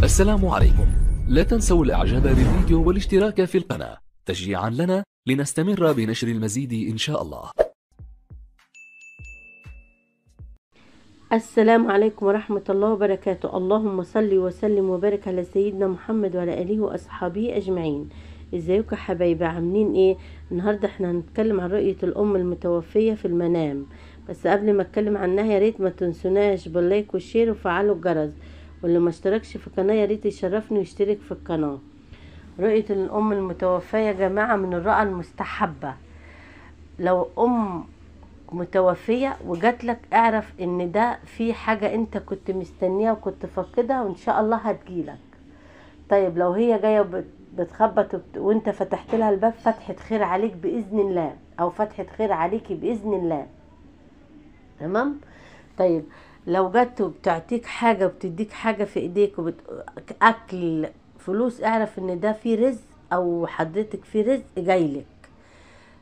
السلام عليكم. لا تنسوا الاعجاب بالفيديو والاشتراك في القناة تشجيعا لنا لنستمر بنشر المزيد ان شاء الله. السلام عليكم ورحمة الله وبركاته. اللهم صل وسلم وبارك على سيدنا محمد وعلى آله وأصحابه أجمعين. ازيكم يا حبايبي، عاملين ايه؟ النهاردة احنا هنتكلم عن رؤية الأم المتوفية في المنام. بس قبل ما اتكلم عنها يا ريت ما تنسوناش باللايك والشير وفعلوا الجرس، واللي ما اشتركش في القناة يا ريت يشرفني ويشترك في القناة. رؤية الأم المتوفية يا جماعة من الرؤى المستحبة. لو أم متوفية وجاتلك اعرف ان ده في حاجة انت كنت مستنيها وكنت فاقدها وان شاء الله هتجيلك. طيب لو هي جاية بتخبط وانت فتحت لها الباب، فتحة خير عليك بإذن الله، او فتحة خير عليكي بإذن الله. تمام. طيب لو جت وبتعطيك حاجة وبتديك حاجة في ايديك اكل فلوس، اعرف ان ده في رزق، او حضرتك في رزق جايلك،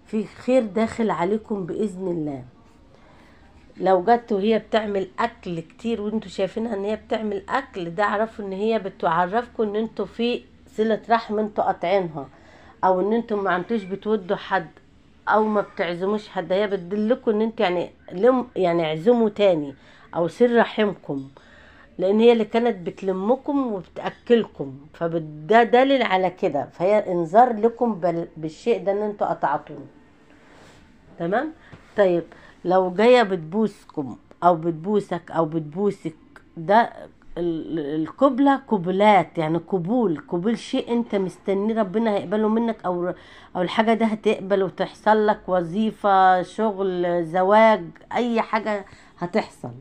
في خير داخل عليكم بإذن الله. لو جت وهي بتعمل اكل كتير وانتوا شايفينها ان هي بتعمل اكل، ده اعرفوا ان هي بتعرفكم ان انتوا في صلة رحم انتوا قاطعينها، او ان انتوا ما انتوش بتودوا حد او ما بتعزموش حد. هي بتدلكم ان انتوا يعني اعزموا تاني او سر رحمكم، لان هي اللي كانت بتلمكم وبتاكلكم، فده دليل على كده، فهي انذار لكم بالشيء ده ان انتوا قطعتوه. تمام. طيب لو جايه بتبوسكم او بتبوسك او بتبوسك، ده القبلة قبلات، يعني قبول شيء انت مستني ربنا هيقبله منك، او الحاجة ده هتقبل وتحصل لك، وظيفة، شغل، زواج، اي حاجة هتحصل.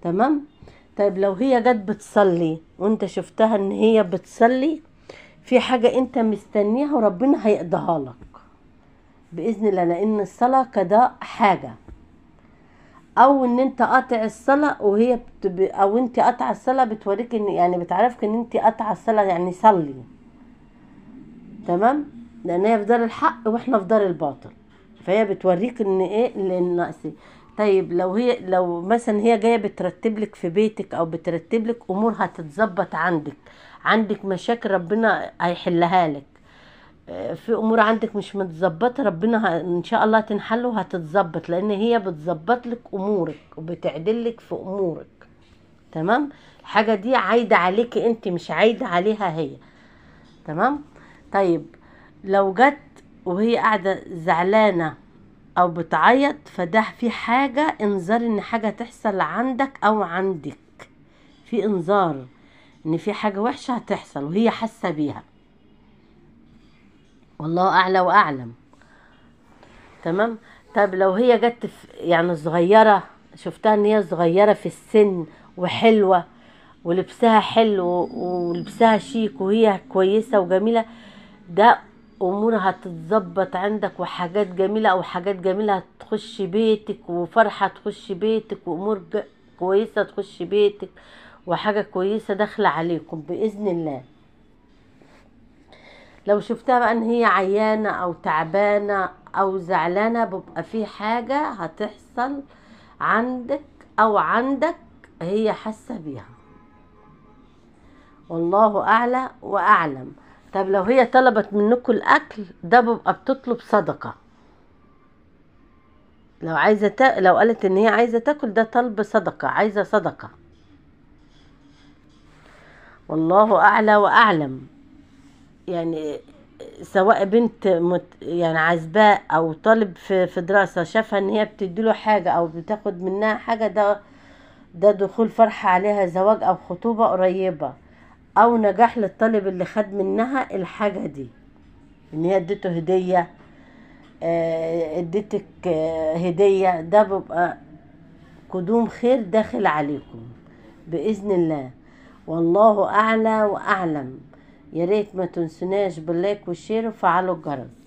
تمام. طيب لو هي جت بتصلي وانت شفتها ان هي بتصلي، في حاجة انت مستنيها وربنا هيقضيها لك بإذن الله، لأن الصلاة قضاء حاجة. او ان انت قاطع الصلاة وهي او انت قاطع الصلاة بتوريك ان، يعني بتعرفك ان انت قاطع الصلاة، يعني صلي. تمام. لان هي في دار الحق واحنا في دار الباطل، فهي بتوريك ان ايه النقص. طيب لو مثلا هي جاية بترتب لك في بيتك، او بترتب لك امور هتتظبط عندك مشاكل ربنا هيحلها لك، في امور عندك مش متظبطه ربنا ان شاء الله تنحل وهتتظبط، لان هي بتظبط لك امورك وبتعدل لك في امورك. تمام. الحاجه دي عايده عليك انت، مش عايده عليها هي. تمام. طيب لو جت وهي قاعده زعلانه او بتعيط، فده في حاجه انذار ان حاجه تحصل عندك او عندك، في انذار ان في حاجه وحشه هتحصل وهي حاسه بيها، والله اعلى واعلم. تمام. طب لو هي جت يعني صغيرة، شفتها ان هي صغيرة في السن وحلوة ولبسها حلو ولبسها شيك وهي كويسة وجميلة، ده امور هتتظبط عندك، وحاجات جميلة او حاجات جميلة هتخش بيتك، وفرحة تخش بيتك، وامور كويسة تخش بيتك، وحاجة كويسة داخلة عليكم بإذن الله. لو شفتها بقى ان هي عيانة او تعبانة او زعلانة، بيبقى في حاجة هتحصل عندك او عندك هي حاسة بيها، والله اعلى واعلم. طب لو هي طلبت منكم الاكل، ده بيبقى بتطلب صدقة. لو لو قالت ان هي عايزة تاكل، ده طلب صدقة، عايزة صدقة، والله اعلى واعلم. يعني سواء بنت يعني عزباء او طالب في دراسة، شافها ان هي بتديله حاجة او بتاخد منها حاجة، ده دخول فرحة عليها، زواج او خطوبة قريبة، او نجاح للطالب اللي خد منها الحاجة دي، ان هي اديته هدية، اديتك هدية، ده بيبقى قدوم خير داخل عليكم بإذن الله، والله اعلى واعلم. يا ريت ما تنسوناش باللايك والشير وفعلوا الجرس.